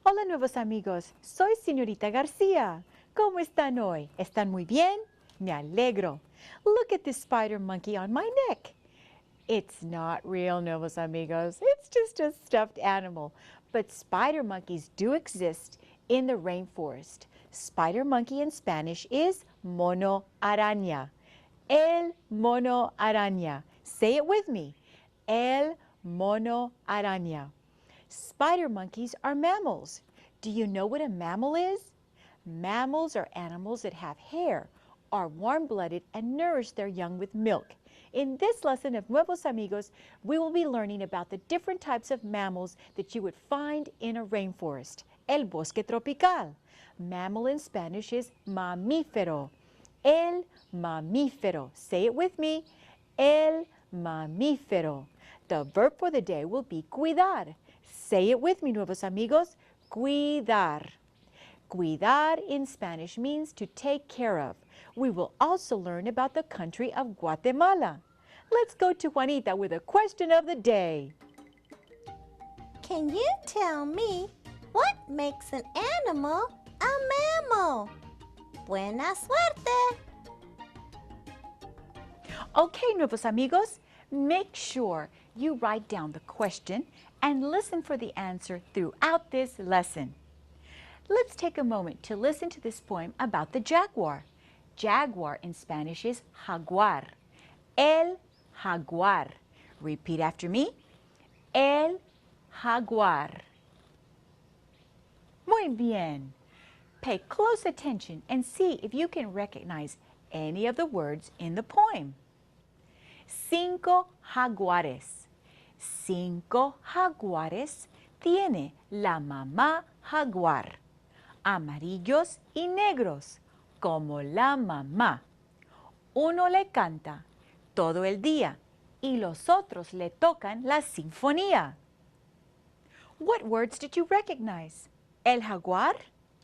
Hola, nuevos amigos. Soy señorita García. ¿Cómo están hoy? ¿Están muy bien? Me alegro. Look at this spider monkey on my neck. It's not real, nuevos amigos. It's just a stuffed animal. But spider monkeys do exist in the rainforest. Spider monkey in Spanish is mono araña. El mono araña. Say it with me. El mono araña. Spider monkeys are mammals. Do you know what a mammal is? Mammals are animals that have hair, are warm-blooded, and nourish their young with milk. In this lesson of Nuevos Amigos, we will be learning about the different types of mammals that you would find in a rainforest. El bosque tropical. Mammal in Spanish is mamífero. El mamífero. Say it with me. El mamífero. The verb for the day will be cuidar. Say it with me, nuevos amigos. Cuidar. Cuidar in Spanish means to take care of. We will also learn about the country of Guatemala. Let's go to Juanita with a question of the day. Can you tell me what makes an animal a mammal? Buena suerte! Okay, nuevos amigos, make sure you write down the question and listen for the answer throughout this lesson. Let's take a moment to listen to this poem about the jaguar. Jaguar in Spanish is jaguar. El jaguar. Repeat after me. El jaguar. Muy bien. Pay close attention and see if you can recognize any of the words in the poem. Cinco jaguares. Cinco jaguares tiene la mamá jaguar, amarillos y negros, como la mamá. Uno le canta todo el día y los otros le tocan la sinfonía. What words did you recognize? El jaguar?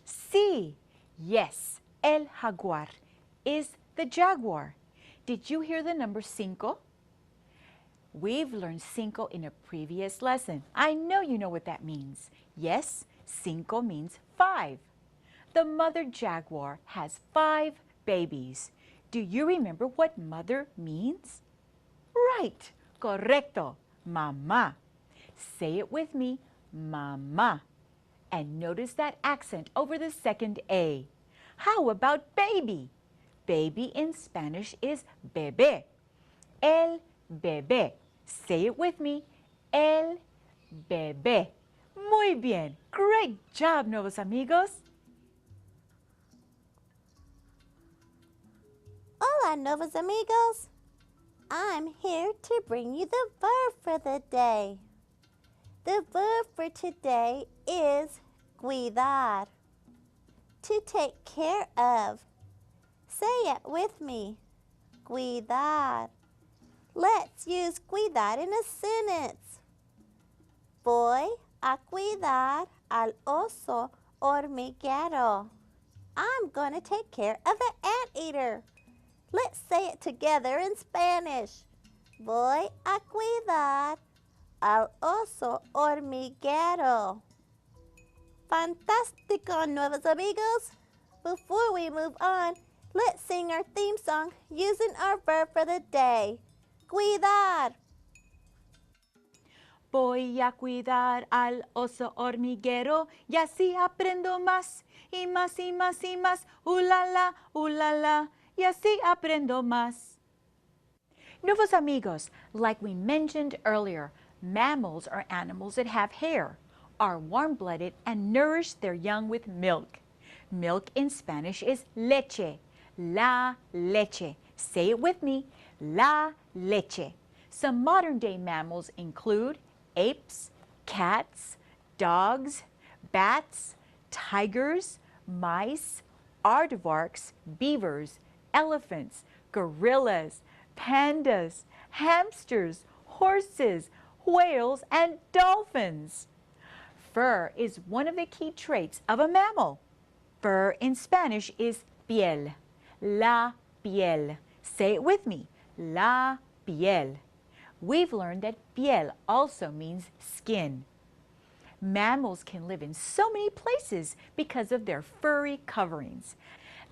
Sí. Yes, el jaguar is the jaguar. Did you hear the number cinco? We've learned cinco in a previous lesson. I know you know what that means. Yes, cinco means 5. The mother jaguar has 5 babies. Do you remember what mother means? Right, correcto, mamá. Say it with me, mamá. And notice that accent over the second A. How about baby? Baby in Spanish is bebé. El bebé. Say it with me. El bebé. Muy bien. Great job, nuevos amigos. Hola, nuevos amigos. I'm here to bring you the verb for the day. The verb for today is cuidar. To take care of. Say it with me. Cuidar. Let's use cuidar in a sentence. Voy a cuidar al oso hormiguero. I'm going to take care of the anteater. Let's say it together in Spanish. Voy a cuidar al oso hormiguero. Fantástico, nuevos amigos. Before we move on, let's sing our theme song using our verb for the day. Cuidar. Voy a cuidar al oso hormiguero y así aprendo más y más y más y más. La, y así aprendo más. Nuevos amigos, like we mentioned earlier, mammals are animals that have hair, are warm-blooded, and nourish their young with milk. Milk in Spanish is leche. La leche. Say it with me. La leche. Some modern-day mammals include apes, cats, dogs, bats, tigers, mice, aardvarks, beavers, elephants, gorillas, pandas, hamsters, horses, whales, and dolphins. Fur is one of the key traits of a mammal. Fur in Spanish is piel. La piel. Say it with me. La piel. We've learned that piel also means skin. Mammals can live in so many places because of their furry coverings.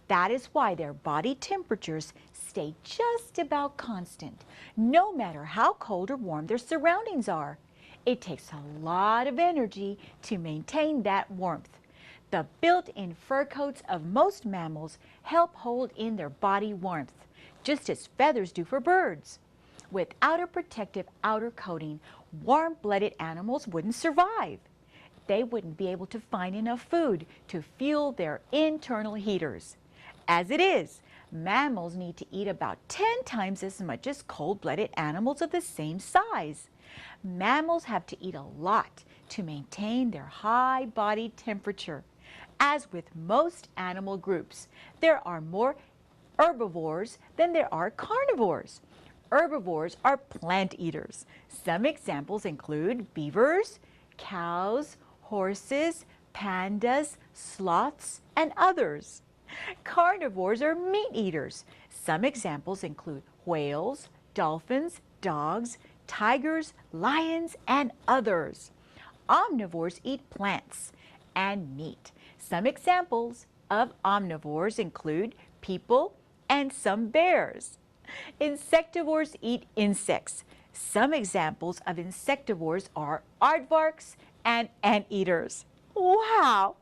That is why their body temperatures stay just about constant, no matter how cold or warm their surroundings are. It takes a lot of energy to maintain that warmth. The built-in fur coats of most mammals help hold in their body warmth, just as feathers do for birds. Without a protective outer coating, warm-blooded animals wouldn't survive. They wouldn't be able to find enough food to fuel their internal heaters. As it is, mammals need to eat about 10 times as much as cold-blooded animals of the same size. Mammals have to eat a lot to maintain their high body temperature. As with most animal groups, there are more herbivores than there are carnivores. Herbivores are plant eaters. Some examples include beavers, cows, horses, pandas, sloths, and others. Carnivores are meat eaters. Some examples include whales, dolphins, dogs, tigers, lions, and others. Omnivores eat plants and meat. Some examples of omnivores include people and some bears. Insectivores eat insects. Some examples of insectivores are aardvarks and anteaters. Wow!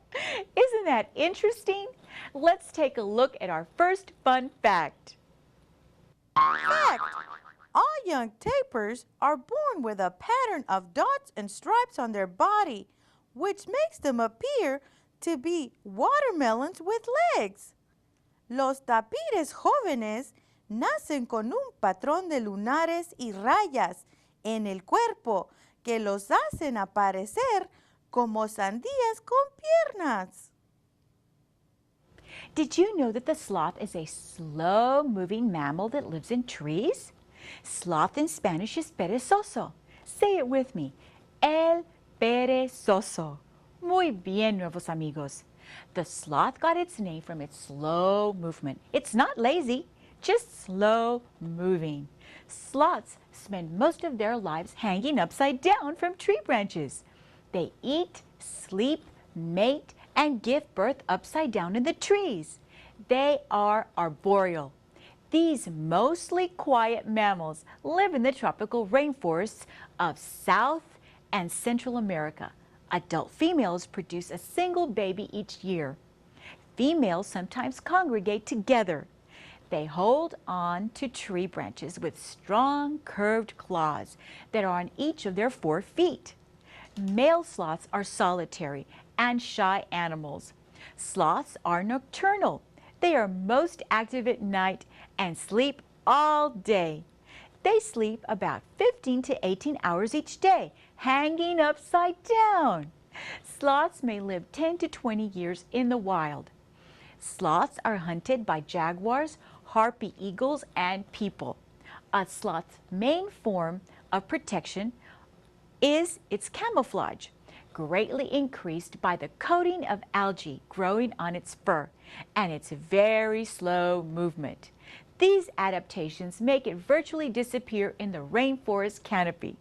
Isn't that interesting? Let's take a look at our first fun fact. Fact! All young tapirs are born with a pattern of dots and stripes on their body, which makes them appear to be watermelons with legs. Los tapires jóvenes nacen con un patrón de lunares y rayas en el cuerpo que los hacen aparecer como sandías con piernas. Did you know that the sloth is a slow-moving mammal that lives in trees? Sloth in Spanish is perezoso. Say it with me. El perezoso. Muy bien, nuevos amigos. The sloth got its name from its slow movement. It's not lazy, just slow moving. Sloths spend most of their lives hanging upside down from tree branches. They eat, sleep, mate, and give birth upside down in the trees. They are arboreal. These mostly quiet mammals live in the tropical rainforests of South and Central America. Adult females produce a single baby each year. Females sometimes congregate together. They hold on to tree branches with strong curved claws that are on each of their 4 feet. Male sloths are solitary and shy animals. Sloths are nocturnal. They are most active at night and sleep all day. They sleep about 15 to 18 hours each day, hanging upside down. Sloths may live 10 to 20 years in the wild. Sloths are hunted by jaguars, harpy eagles, and people. A sloth's main form of protection is its camouflage, greatly increased by the coating of algae growing on its fur and its very slow movement. These adaptations make it virtually disappear in the rainforest canopy.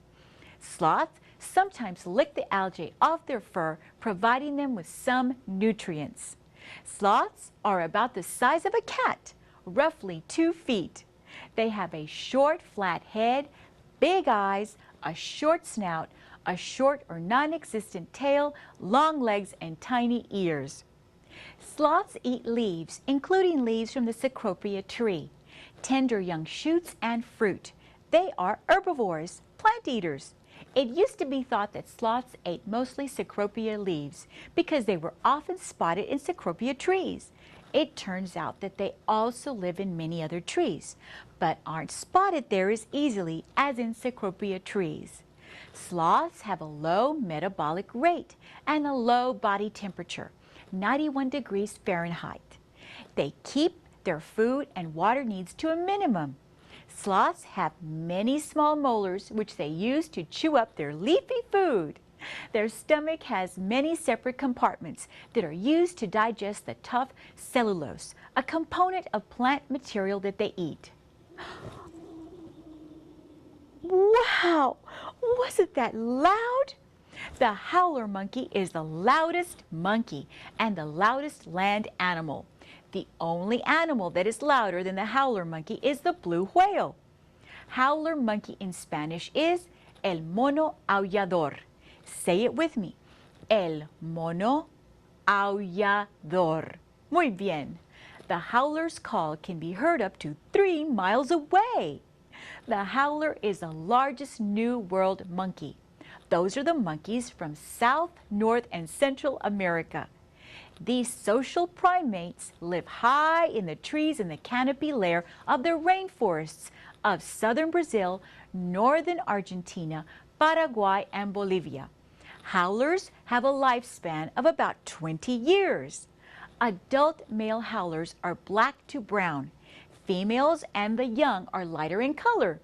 Sloths sometimes lick the algae off their fur, providing them with some nutrients. Sloths are about the size of a cat, roughly 2 feet. They have a short, flat head, big eyes, a short snout, a short or non-existent tail, long legs, and tiny ears. Sloths eat leaves, including leaves from the cecropia tree, tender young shoots, and fruit. They are herbivores, plant eaters. It used to be thought that sloths ate mostly cecropia leaves because they were often spotted in cecropia trees. It turns out that they also live in many other trees, but aren't spotted there as easily as in cecropia trees. Sloths have a low metabolic rate and a low body temperature, 91 degrees Fahrenheit. They keep their food and water needs to a minimum. Sloths have many small molars which they use to chew up their leafy food. Their stomach has many separate compartments that are used to digest the tough cellulose, a component of plant material that they eat. Wow! Wasn't that loud? The howler monkey is the loudest monkey and the loudest land animal. The only animal that is louder than the howler monkey is the blue whale. Howler monkey in Spanish is el mono aullador. Say it with me. El mono aullador. Muy bien. The howler's call can be heard up to 3 miles away. The howler is the largest New World monkey. Those are the monkeys from South, North, and Central America. These social primates live high in the trees in the canopy layer of the rainforests of southern Brazil, northern Argentina, Paraguay, and Bolivia. Howlers have a lifespan of about 20 years. Adult male howlers are black to brown. Females and the young are lighter in color.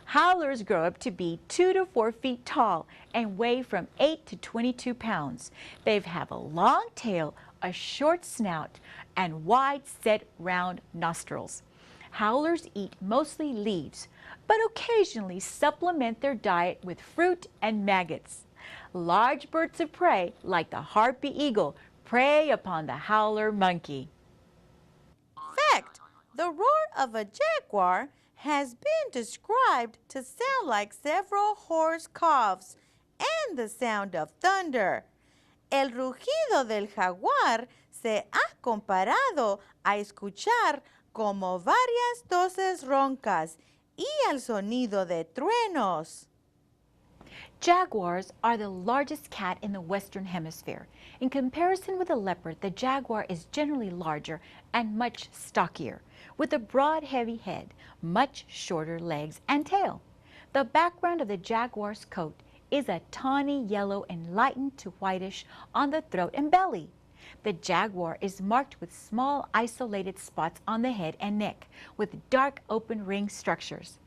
Howlers grow up to be 2 to 4 feet tall and weigh from 8 to 22 pounds. They have a long tail, a short snout, and wide set round nostrils. Howlers eat mostly leaves, but occasionally supplement their diet with fruit and maggots. Large birds of prey, like the harpy eagle, prey upon the howler monkey. Fact: the roar of a jaguar has been described to sound like several hoarse coughs and the sound of thunder. El rugido del jaguar se ha comparado a escuchar como varias toses roncas y el sonido de truenos. Jaguars are the largest cat in the Western Hemisphere. In comparison with the leopard, the jaguar is generally larger and much stockier, with a broad, heavy head, much shorter legs and tail. The background of the jaguar's coat is a tawny yellow enlightened to whitish on the throat and belly. The jaguar is marked with small isolated spots on the head and neck, with dark open ring structures.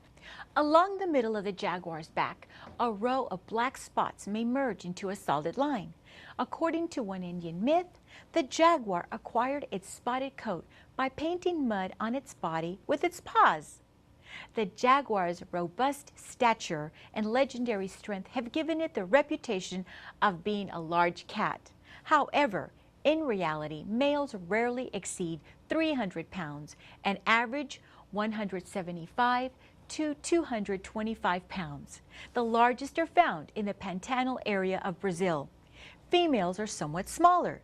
Along the middle of the jaguar's back, a row of black spots may merge into a solid line. According to one Indian myth, the jaguar acquired its spotted coat by painting mud on its body with its paws. The jaguar's robust stature and legendary strength have given it the reputation of being a large cat. However, in reality, males rarely exceed 300 pounds and average 175 to 225 pounds. The largest are found in the Pantanal area of Brazil. Females are somewhat smaller,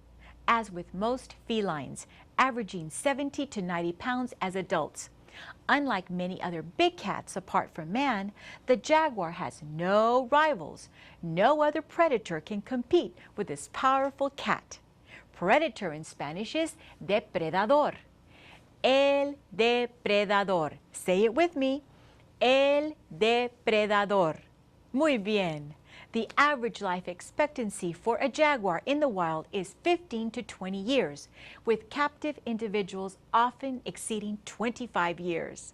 as with most felines, averaging 70 to 90 pounds as adults. Unlike many other big cats apart from man, the jaguar has no rivals. No other predator can compete with this powerful cat. Predator in Spanish is depredador. El depredador. Say it with me. El depredador. Muy bien. The average life expectancy for a jaguar in the wild is 15 to 20 years, with captive individuals often exceeding 25 years.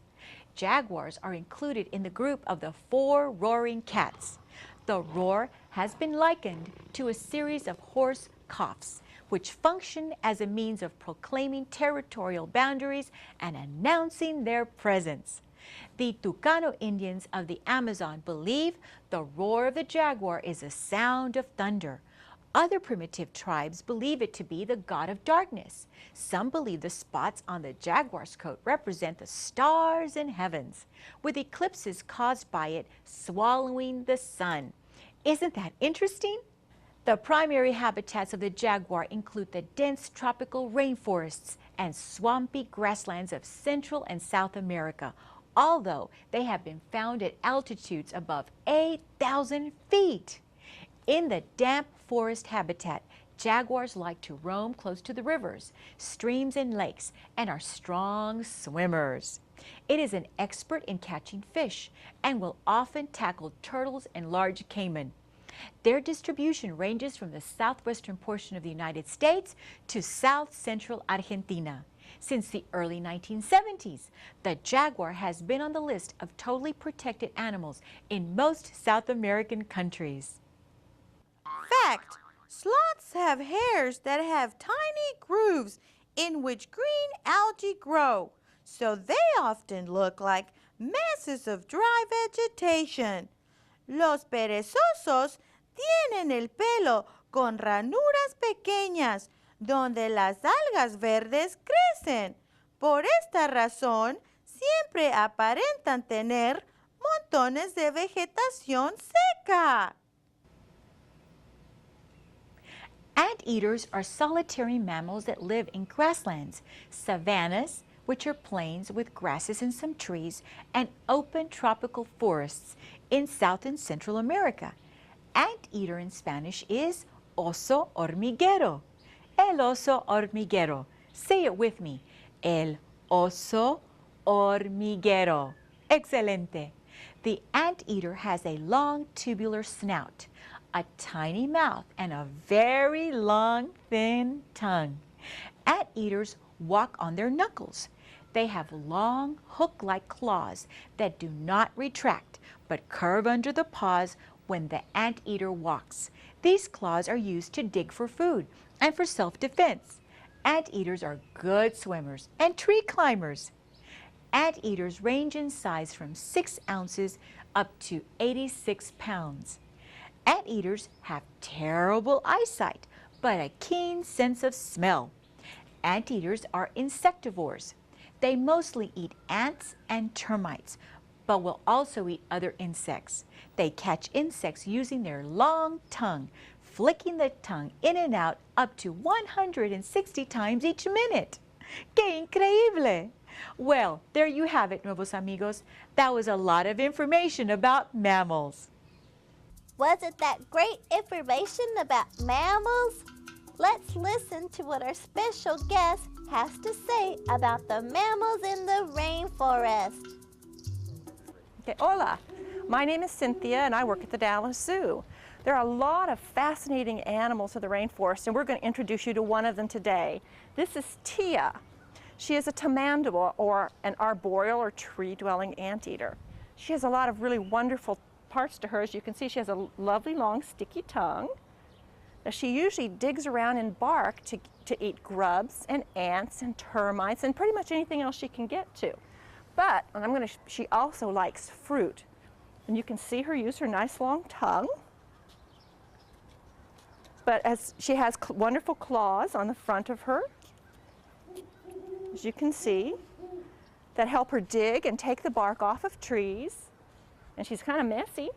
Jaguars are included in the group of the 4 roaring cats. The roar has been likened to a series of hoarse coughs, which function as a means of proclaiming territorial boundaries and announcing their presence. The Tucano Indians of the Amazon believe the roar of the jaguar is a sound of thunder. Other primitive tribes believe it to be the god of darkness. Some believe the spots on the jaguar's coat represent the stars in heavens, with eclipses caused by it swallowing the sun. Isn't that interesting? The primary habitats of the jaguar include the dense tropical rainforests and swampy grasslands of Central and South America, although they have been found at altitudes above 8,000 feet. In the damp forest habitat, jaguars like to roam close to the rivers, streams, and lakes, and are strong swimmers. It is an expert in catching fish and will often tackle turtles and large caiman. Their distribution ranges from the southwestern portion of the United States to south-central Argentina. Since the early 1970s, the jaguar has been on the list of totally protected animals in most South American countries. Fact: sloths have hairs that have tiny grooves in which green algae grow, so they often look like masses of dry vegetation. Los perezosos tienen el pelo con ranuras pequeñas donde las algas verdes crecen. Por esta razón, siempre aparentan tener montones de vegetación seca. Anteaters are solitary mammals that live in grasslands, savannas, which are plains with grasses and some trees, and open tropical forests in South and Central America. Anteater in Spanish is oso hormiguero. El oso hormiguero. Say it with me. El oso hormiguero. Excelente. The anteater has a long tubular snout, a tiny mouth, and a very long, thin tongue. Anteaters walk on their knuckles. They have long, hook-like claws that do not retract, but curve under the paws when the anteater walks. These claws are used to dig for food and for self-defense. Anteaters are good swimmers and tree climbers. Anteaters range in size from 6 ounces up to 86 pounds. Anteaters have terrible eyesight, but a keen sense of smell. Anteaters are insectivores. They mostly eat ants and termites, but will also eat other insects. They catch insects using their long tongue, flicking the tongue in and out up to 160 times each minute. ¡Qué increíble! Well, there you have it, Nuevos Amigos. That was a lot of information about mammals. Wasn't that great information about mammals? Let's listen to what our special guest has to say about the mammals in the rainforest. Okay, hola, my name is Cynthia and I work at the Dallas Zoo. There are a lot of fascinating animals of the rainforest and we're going to introduce you to one of them today. This is Tia. She is a tamandua, or an arboreal or tree-dwelling anteater. She has a lot of really wonderful parts to her. As you can see, she has a lovely long sticky tongue. Now, she usually digs around in bark to eat grubs and ants and termites and pretty much anything else she can get to. But she also likes fruit. And you can see her use her nice long tongue. But as she has wonderful claws on the front of her, as you can see, that help her dig and take the bark off of trees. And she's kind of messy.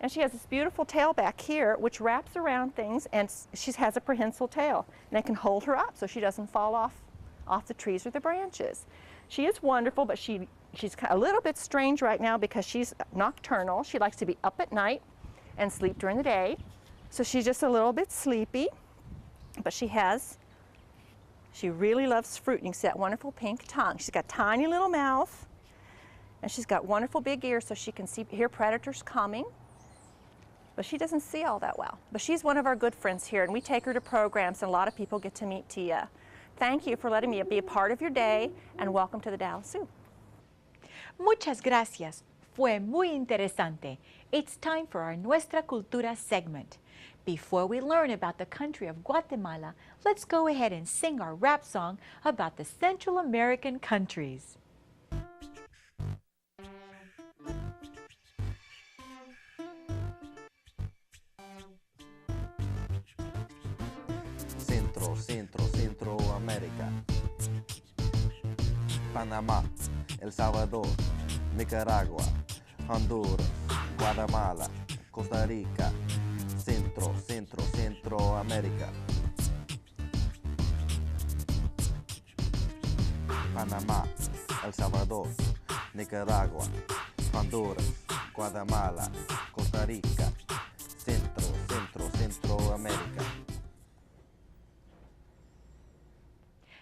And she has this beautiful tail back here, which wraps around things, and she has a prehensile tail. And it can hold her up so she doesn't fall off the trees or the branches. She is wonderful, but she's a little bit strange right now because she's nocturnal. She likes to be up at night and sleep during the day. So she's just a little bit sleepy, but she really loves fruit. You can see that wonderful pink tongue. She's got a tiny little mouth, and she's got wonderful big ears so she can hear predators coming. But she doesn't see all that well. But she's one of our good friends here, and we take her to programs, and a lot of people get to meet Tia. Thank you for letting me be a part of your day, and welcome to the Dallas Zoo. Muchas gracias. Fue muy interesante. It's time for our Nuestra Cultura segment. Before we learn about the country of Guatemala, let's go ahead and sing our rap song about the Central American countries. Centroamérica. Panamá, El Salvador, Nicaragua, Honduras, Guatemala, Costa Rica. Centroamérica. Panamá, El Salvador, Nicaragua, Honduras, Guatemala, Costa Rica. Centroamérica.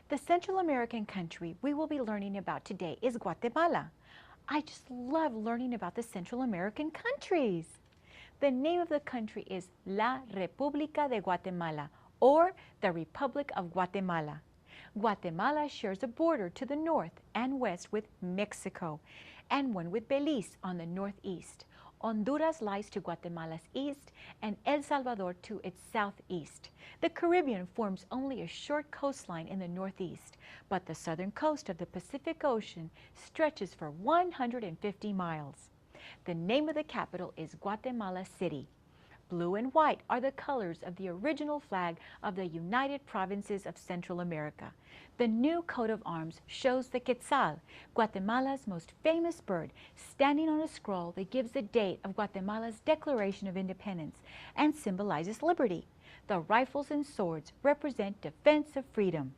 The Central American country we will be learning about today is Guatemala. I just love learning about the Central American countries. The name of the country is La República de Guatemala, or the Republic of Guatemala. Guatemala shares a border to the north and west with Mexico, and one with Belize on the northeast. Honduras lies to Guatemala's east, and El Salvador to its southeast. The Caribbean forms only a short coastline in the northeast, but the southern coast of the Pacific Ocean stretches for 150 miles. The name of the capital is Guatemala City. Blue and white are the colors of the original flag of the United Provinces of Central America. The new coat of arms shows the quetzal, Guatemala's most famous bird, standing on a scroll that gives the date of Guatemala's Declaration of Independence and symbolizes liberty. The rifles and swords represent defense of freedom.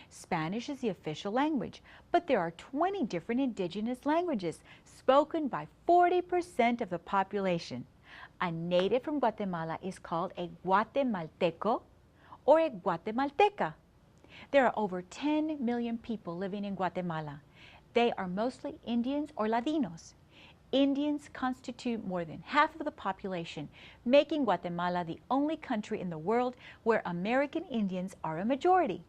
Spanish is the official language, but there are 20 different indigenous languages spoken by 40% of the population. A native from Guatemala is called a Guatemalteco or a Guatemalteca. There are over 10 million people living in Guatemala. They are mostly Indians or Ladinos. Indians constitute more than half of the population, making Guatemala the only country in the world where American Indians are a majority.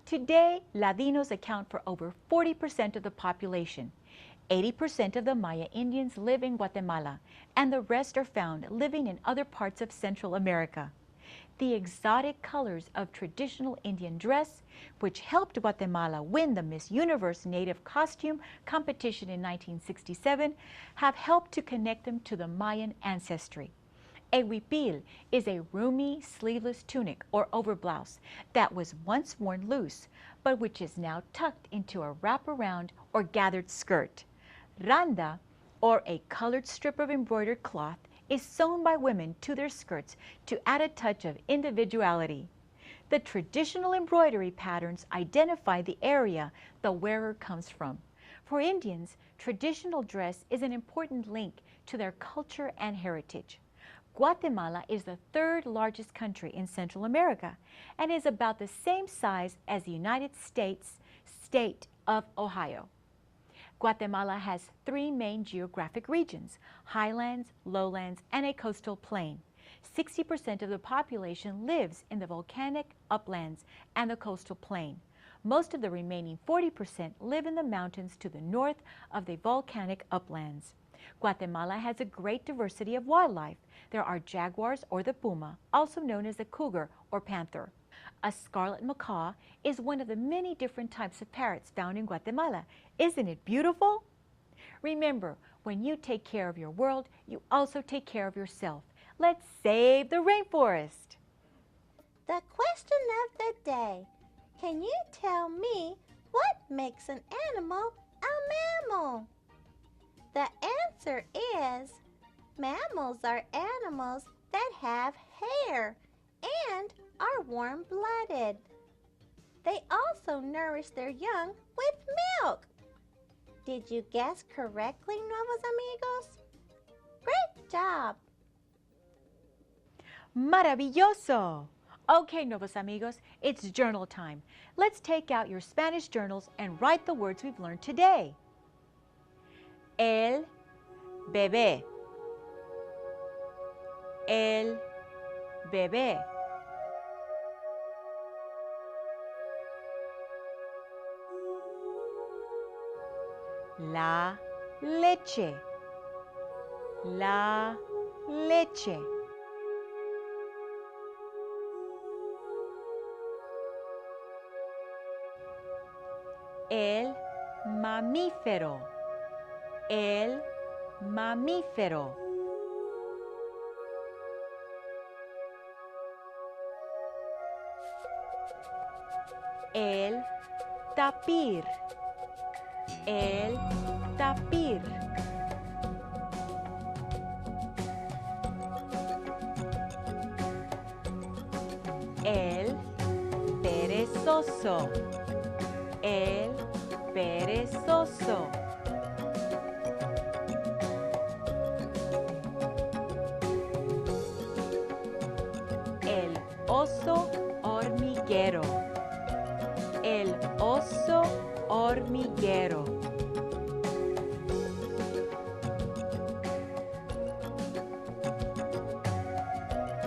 Today, Ladinos account for over 40% of the population. 80% of the Maya Indians live in Guatemala, and the rest are found living in other parts of Central America. The exotic colors of traditional Indian dress, which helped Guatemala win the Miss Universe Native Costume competition in 1967, have helped to connect them to the Mayan ancestry. A huipil is a roomy, sleeveless tunic or overblouse that was once worn loose, but which is now tucked into a wraparound or gathered skirt. Randa, or a colored strip of embroidered cloth, is sewn by women to their skirts to add a touch of individuality. The traditional embroidery patterns identify the area the wearer comes from. For Indians, traditional dress is an important link to their culture and heritage. Guatemala is the third largest country in Central America and is about the same size as the United States state of Ohio. Guatemala has three main geographic regions: highlands, lowlands, and a coastal plain. 60% of the population lives in the volcanic uplands and the coastal plain. Most of the remaining 40% live in the mountains to the north of the volcanic uplands. Guatemala has a great diversity of wildlife. There are jaguars or the puma, also known as the cougar or panther. A scarlet macaw is one of the many different types of parrots found in Guatemala. Isn't it beautiful? Remember, when you take care of your world, you also take care of yourself. Let's save the rainforest. The question of the day. Can you tell me what makes an animal a mammal? The answer is mammals are animals that have hair and are warm-blooded. They also nourish their young with milk. Did you guess correctly, Nuevos Amigos? Great job! Maravilloso! Okay, Nuevos Amigos, it's journal time. Let's take out your Spanish journals and write the words we've learned today. El bebé. El bebé. La leche. La leche. El mamífero. El mamífero. El tapir. El tapir. El perezoso. El perezoso. El oso hormiguero. El oso hormiguero.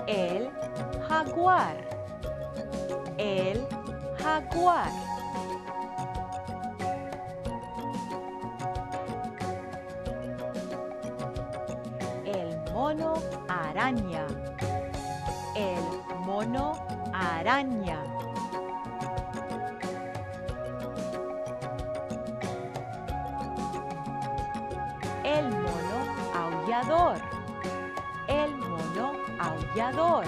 El jaguar. El jaguar. El mono araña. El mono araña. El mono aullador. El mono aullador. aullador.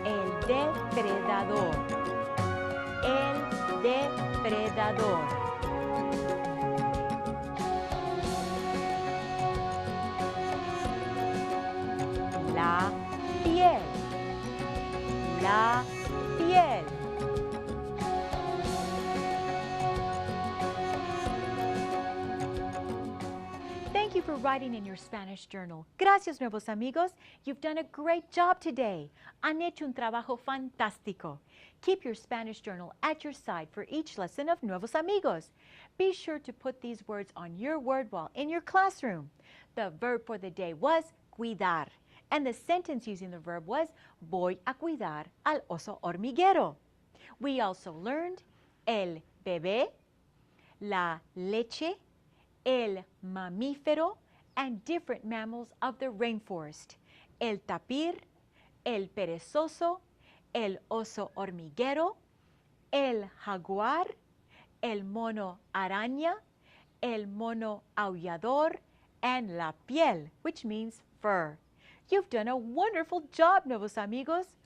El depredador. El depredador. La piel. La piel. Thank you for writing in your Spanish journal. Gracias, nuevos amigos. You've done a great job today. Han hecho un trabajo fantástico. Keep your Spanish journal at your side for each lesson of Nuevos Amigos. Be sure to put these words on your word wall in your classroom. The verb for the day was cuidar, and the sentence using the verb was voy a cuidar al oso hormiguero. We also learned el bebé, la leche, el mamífero, and different mammals of the rainforest. El tapir, el perezoso, el oso hormiguero, el jaguar, el mono araña, el mono aullador, and la piel, which means fur. You've done a wonderful job, nuevos amigos.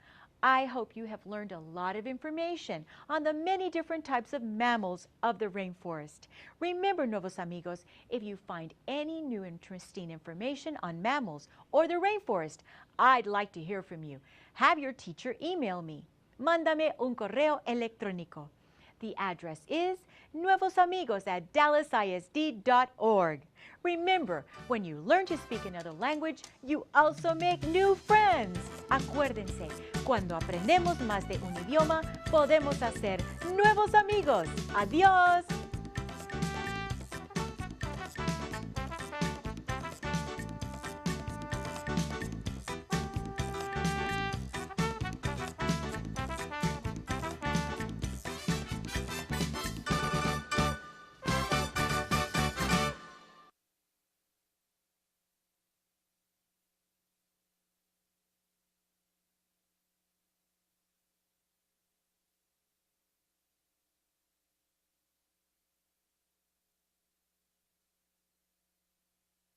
I hope you have learned a lot of information on the many different types of mammals of the rainforest. Remember, nuevos amigos, if you find any new interesting information on mammals or the rainforest, I'd like to hear from you. Have your teacher email me. Mándame un correo electrónico. The address is nuevosamigos@dallasisd.org. Remember, when you learn to speak another language, you also make new friends. Acuérdense, cuando aprendemos más de un idioma, podemos hacer nuevos amigos. Adiós.